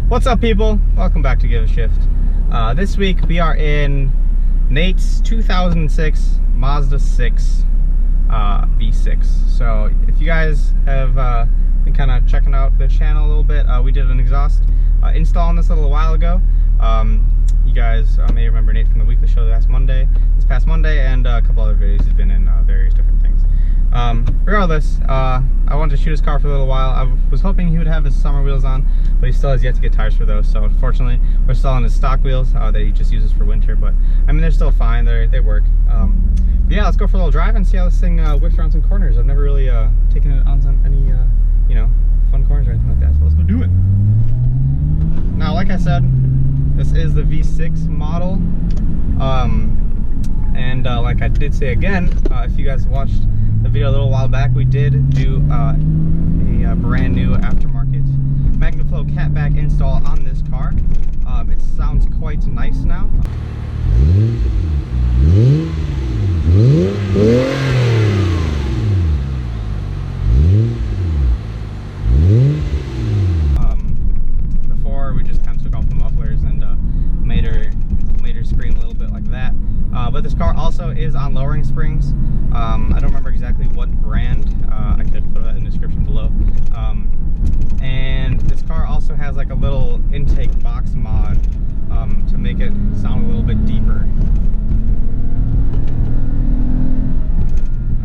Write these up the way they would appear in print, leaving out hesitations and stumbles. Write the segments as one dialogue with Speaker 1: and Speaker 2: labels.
Speaker 1: What's up, people? Welcome back to Give a Shift. This week we are in Nate's 2006 Mazda 6 V6. So if you guys have been kind of checking out the channel a little bit, we did an exhaust install on this a little while ago. You guys may remember Nate from the weekly show this past Monday, and a couple other videos he's been in, various different things. Regardless, I wanted to shoot his car for a little while. I was hoping he would have his summer wheels on, but he still has yet to get tires for those. So unfortunately, we're still on his stock wheels that he just uses for winter. But I mean, they're still fine. They work. Yeah, let's go for a little drive and see how this thing whips around some corners. I've never really taken it on any you know, fun corners or anything like that. So let's go do it. Now, like I said, this is the V6 model. And like I did say again, if you guys watched the video a little while back, we did do a brand new aftermarket MagnaFlow catback install on this car. It sounds quite nice now. Before we just kind of took off the mufflers and made her scream a little bit like that. But this car also is on lowering springs. I don't remember exactly what brand. I could throw that in the description below. And this car also has like a little intake box mod to make it sound a little bit deeper.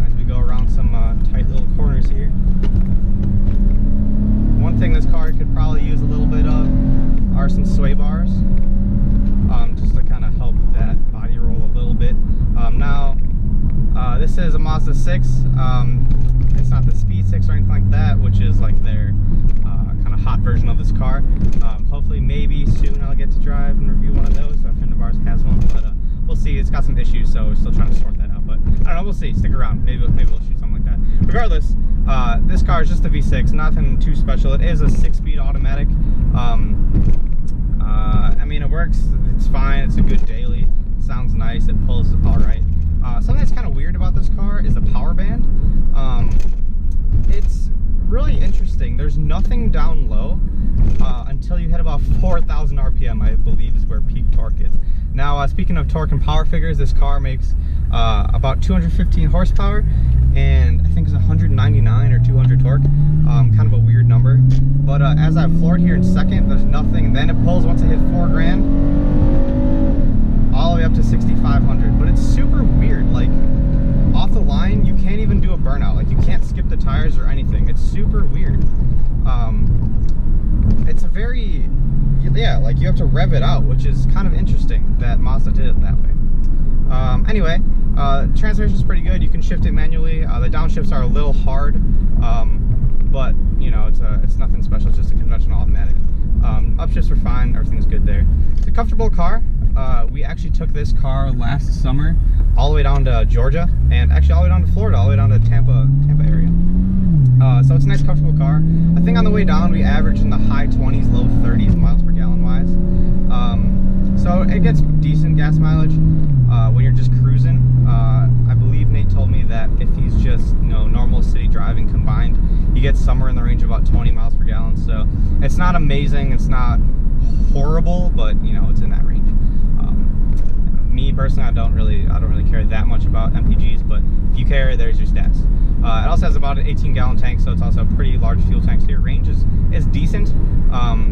Speaker 1: As we go around some tight little corners here. One thing this car could probably use a little bit of are some sway bars, just to kind of help that body roll a little bit. Now, this is a Mazda 6. It's not the Speed 6 or anything like that, which is like their kind of hot version of this car. Hopefully, maybe soon I'll get to drive and review one of those. A friend of ours has one, but we'll see. It's got some issues, so we're still trying to sort that out. But I don't know. We'll see. Stick around. Maybe we'll shoot something like that. Regardless, this car is just a V6. Nothing too special. It is a 6-speed automatic. I mean, it works. It's fine. It's a good daily. It sounds nice. It pulls all right. Something that's kind of weird about this car is the power band. It's really interesting. There's nothing down low until you hit about 4,000 RPM, I believe is where peak torque is. Now, speaking of torque and power figures, this car makes about 215 horsepower, and I think it's 199 or 200 torque. Kind of a weird number. But as I've floored here in second, there's nothing. Then it pulls once I hit 4 grand, all the way up to 6,500. But it's super weird. Like, off the line, you can't even do a burnout. Like, you can't skip the tires or anything. It's super weird. It's a very, yeah, like you have to rev it out, which is kind of interesting that Mazda did it that way. Anyway, transmission is pretty good. You can shift it manually. The downshifts are a little hard, but you know, it's nothing special. It's just a conventional automatic. Upshifts are fine. Everything's good there. It's a comfortable car. We actually took this car last summer all the way down to Georgia, and actually all the way down to Florida, all the way down to Tampa area. So it's a nice, comfortable car. I think on the way down we averaged in the high 20s, low 30s miles per gallon wise. So it gets decent gas mileage when you're just cruising. I believe Nate told me that if he's just, you know, normal city driving combined, he gets somewhere in the range of about 20 miles per gallon. So it's not amazing, it's not horrible, but you know, it's in that range. Me personally, I don't really care that much about MPGs, but if you care, there's your stats. It also has about an 18-gallon tank, so it's also a pretty large fuel tank. So your range is decent,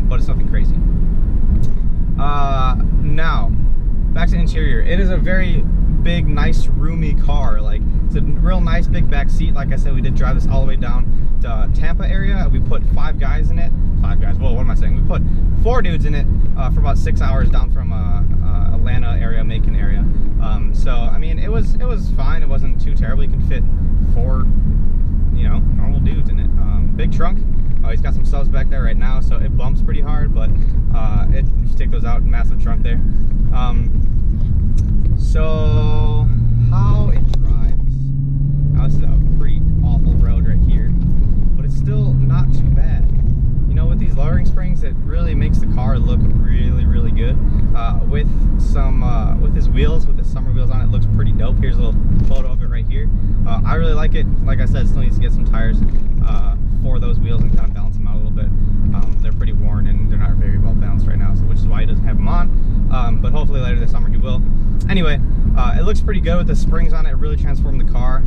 Speaker 1: but it's nothing crazy. Now, back to interior. It is a very big, nice, roomy car. Like, it's a real nice big back seat. Like I said, we did drive this all the way down to Tampa area. We put 5 guys in it. 5 guys. Well, what am I saying? We put 4 dudes in it for about 6 hours down from Atlanta area, Macon area. So I mean, it was fine. It wasn't too terrible. You can fit 4, you know, normal dudes in it. Big trunk. He's got some subs back there right now, so it bumps pretty hard. But if you take those out, massive trunk there. So how it drives. Now this is a pretty awful road right here, but it's still not too bad. You know, with these lowering springs, it really makes the car look really, really good. With his wheels, with his summer wheels on, it looks pretty dope. Here's a little photo of it right here. I really like it. Like I said, still needs to get some tires for those wheels and kind of balance them out a little bit. They're pretty worn and they're not very well balanced. but hopefully later this summer he will. Anyway, it looks pretty good with the springs on it. It really transformed the car.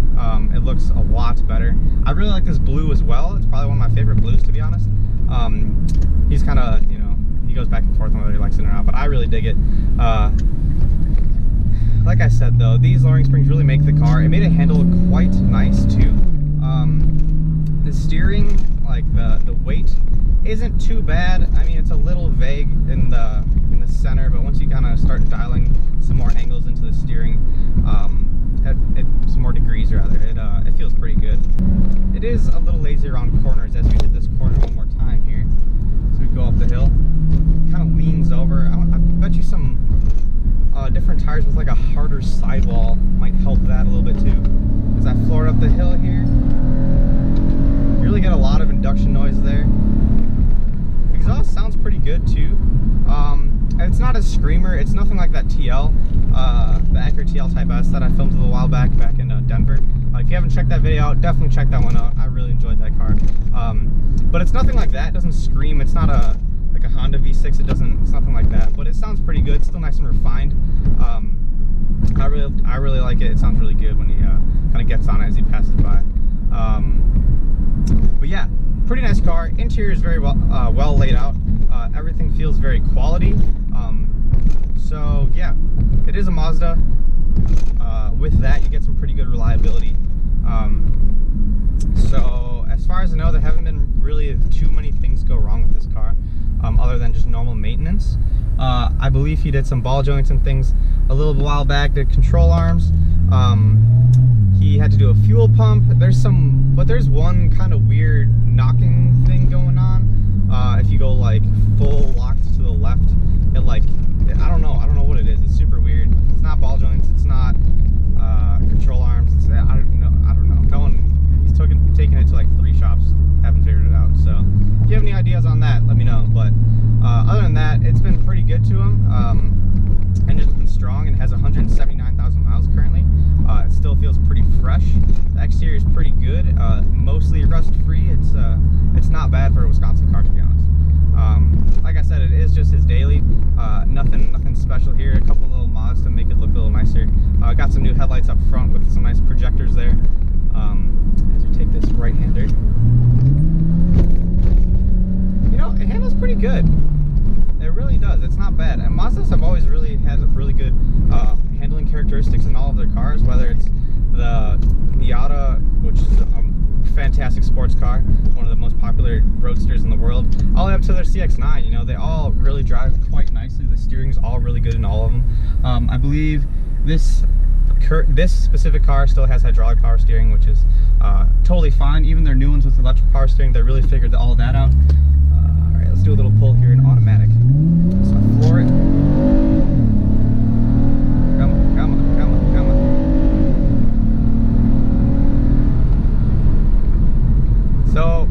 Speaker 1: It looks a lot better. I really like this blue as well. It's probably one of my favorite blues, to be honest. He's kind of, you know, he goes back and forth on whether he likes it or not, but I really dig it. Like I said though, these lowering springs really make the car. It made it handle quite nice too. The steering, like the weight, isn't too bad. I mean, it's a little vague in the center, but once you kind of start dialing some more angles into the steering, some more degrees rather, it feels pretty good. It is a little lazy around corners. As we hit this corner one more time here, so we go up the hill, kind of leans over. I bet you some different tires with like a harder sidewall might help that a little bit too. As I floor up the hill here, you really get a lot of induction noise there. Exhaust sounds pretty good too. It's not a screamer. It's nothing like that TL, the Acura TL Type S that I filmed a little while back in Denver. If you haven't checked that video out, definitely check that one out. I really enjoyed that car. But it's nothing like that. It doesn't scream. It's not like a Honda V6. It's nothing like that. But it sounds pretty good. It's still nice and refined. I really like it. It sounds really good when he kind of gets on it as he passes by. But yeah, pretty nice car. Interior is very well laid out. Everything feels very quality. So yeah, it is a Mazda. With that, you get some pretty good reliability. So as far as I know, there haven't been really too many things go wrong with this car, other than just normal maintenance. I believe he did some ball joints and things a little while back, did control arms. He had to do a fuel pump. There's one kind of weird knocking thing going on. If you go like full locked to the left, I don't know what it is. It's super weird. It's not ball joints. It's not control arms. I don't know. No one. He's taken it to like 3 shops. Haven't figured it out. So if you have any ideas on that, let me know. But other than that, it's been pretty good to him. Engine's been strong and has 179,000 miles currently. It still feels pretty fresh. The exterior is pretty good. Mostly rust free. It's not bad for a Wisconsin car, to be honest. Like I said, it is just his daily. Nothing special here. A couple little mods to make it look a little nicer. Got some new headlights up front with some nice projectors there. As we take this right-hander, you know, it handles pretty good. It really does. It's not bad. And Mazdas have always really had really good handling characteristics in all of their cars, whether it's the Miata, which is a fantastic sports car, one of the most popular roadsters in the world, all the way up to their CX-9. You know, they all really drive quite nicely. The steering's all really good in all of them. I believe this specific car still has hydraulic power steering, which is totally fine. Even their new ones with electric power steering, they really figured all that out. All right, let's do a little pull here in automatic. So I floor it. Come on. So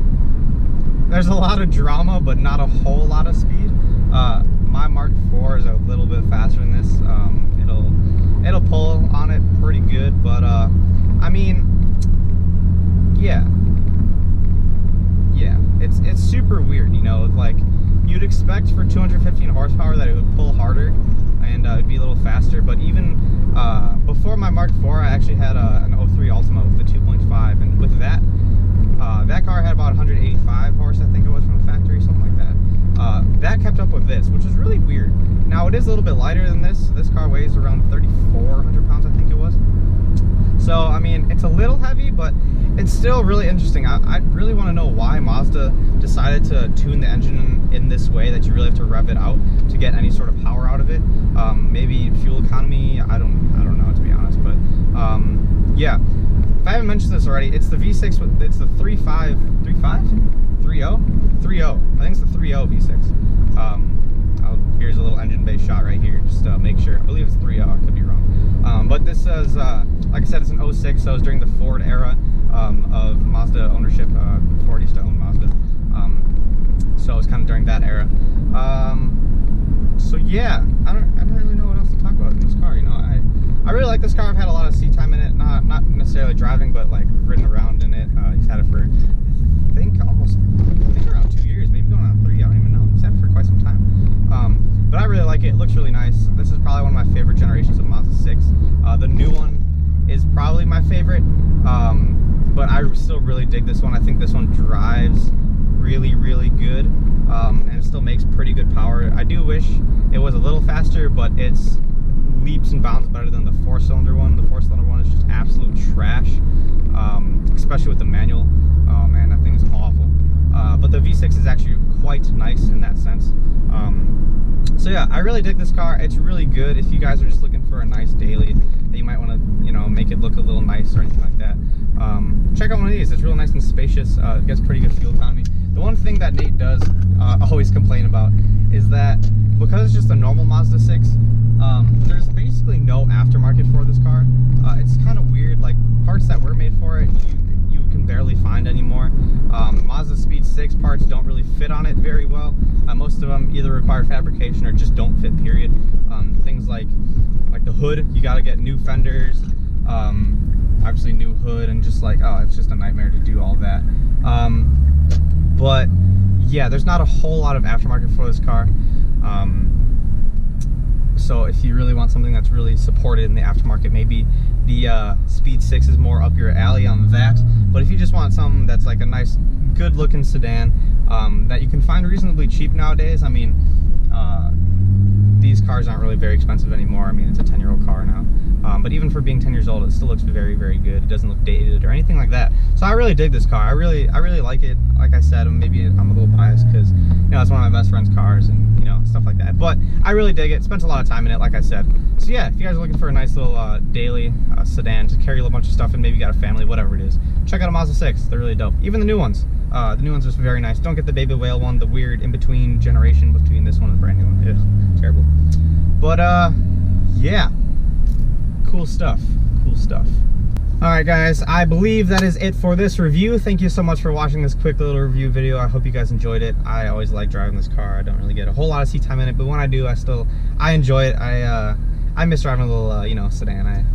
Speaker 1: there's a lot of drama, but not a whole lot of speed. My Mark IV is a little bit faster than this. It'll pull on it pretty good, but I mean, yeah, it's super weird, you know. Like, you'd expect for 215 horsepower that it would pull harder and it'd be a little faster, but even before my Mark IV, I actually had an 03 Ultima with the 2.5, and with that car had about 185 horse, I think it was, from the factory, something like that. That kept up with this, which is really weird. Now, it is a little bit lighter than this. This car weighs around 3,400 pounds, I think it was. So, I mean, it's a little heavy, but it's still really interesting. I really want to know why Mazda decided to tune the engine in this way, that you really have to rev it out to get any sort of power out of it. Maybe fuel economy, I don't know, to be honest, but yeah. If I haven't mentioned this already, it's the V6, it's the 3.0? I think it's the 3.0 V6. Here's a little engine bay shot right here, just to make sure. I believe it's 3.0, I could be wrong. But this is, like I said, it's an 06, so it's during the Ford era of Mazda ownership. Ford used to own Mazda. So it's kind of during that era. So yeah, I don't really know what else to talk about in this car, you know. I really like this car. I've had a lot of seat time in it, not necessarily driving, but like ridden around in it. He's had it for, I think around 2 years, maybe going on 3. I don't even know. He's had it for quite some time. But I really like like it. It looks really nice. This is probably one of my favorite generations of Mazda 6. The new one is probably my favorite, but I still really dig this one. I think this one drives really, really good, and it still makes pretty good power. I do wish it was a little faster, but it's leaps and bounds better than the 4-cylinder one. The 4-cylinder one is just absolute trash, especially with the manual. Oh man, that thing is awful. But the V6 is actually quite nice in that sense. So yeah, I really dig this car. It's really good if you guys are just looking for a nice daily that you might want to, you know, make it look a little nice or anything like that. Check out one of these. It's real nice and spacious. It gets pretty good fuel economy. The one thing that Nate does always complain about is that because it's just a normal Mazda 6, there's basically no aftermarket for this car. It's kind of weird. Like, parts that were made for it, you can barely find anymore. Mazda Speed 6 parts don't really fit on it very well. Most of them either require fabrication or just don't fit, period. Things like the hood, you got to get new fenders, obviously new hood, and just like, oh, it's just a nightmare to do all that. But yeah, there's not a whole lot of aftermarket for this car. So if you really want something that's really supported in the aftermarket, maybe the Speed 6 is more up your alley on that. But if you just want something that's like a nice, good looking sedan that you can find reasonably cheap nowadays, I mean, these cars aren't really very expensive anymore. I mean, it's a 10-year-old car now. But even for being 10 years old, it still looks very, very good. It doesn't look dated or anything like that. So I really dig this car. I really like it. Like I said, maybe I'm a little biased because, you know, it's one of my best friend's cars and, you know, stuff like that. But I really dig it. Spent a lot of time in it, like I said. So yeah, if you guys are looking for a nice little daily sedan to carry a bunch of stuff and maybe you got a family, whatever it is, check out a Mazda 6. They're really dope. Even the new ones. The new ones are very nice. Don't get the baby whale one, the weird in-between generation between this one and the brand new one. Ew, terrible. But yeah, cool stuff. Cool stuff. All right, guys, I believe that is it for this review. Thank you so much for watching this quick little review video. I hope you guys enjoyed it. I always like driving this car. I don't really get a whole lot of seat time in it, but when I do, I enjoy it. I miss driving a little, you know, sedan.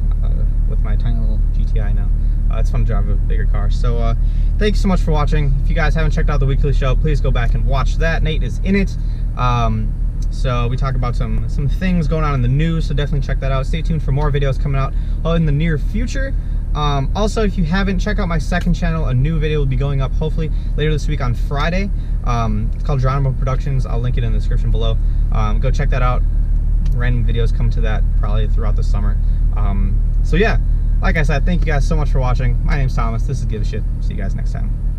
Speaker 1: With my tiny little GTI now. It's fun to drive a bigger car. So thank you so much for watching. If you guys haven't checked out the weekly show, please go back and watch that. Nate is in it. So we talk about some things going on in the news, so definitely check that out. Stay tuned for more videos coming out in the near future. Also, if you haven't, check out my second channel. A new video will be going up hopefully later this week on Friday. It's called Geronimo Productions. I'll link it in the description below. Go check that out. Random videos come to that probably throughout the summer. So yeah, like I said, thank you guys so much for watching. My name's Thomas. This is Give a Shit. See you guys next time.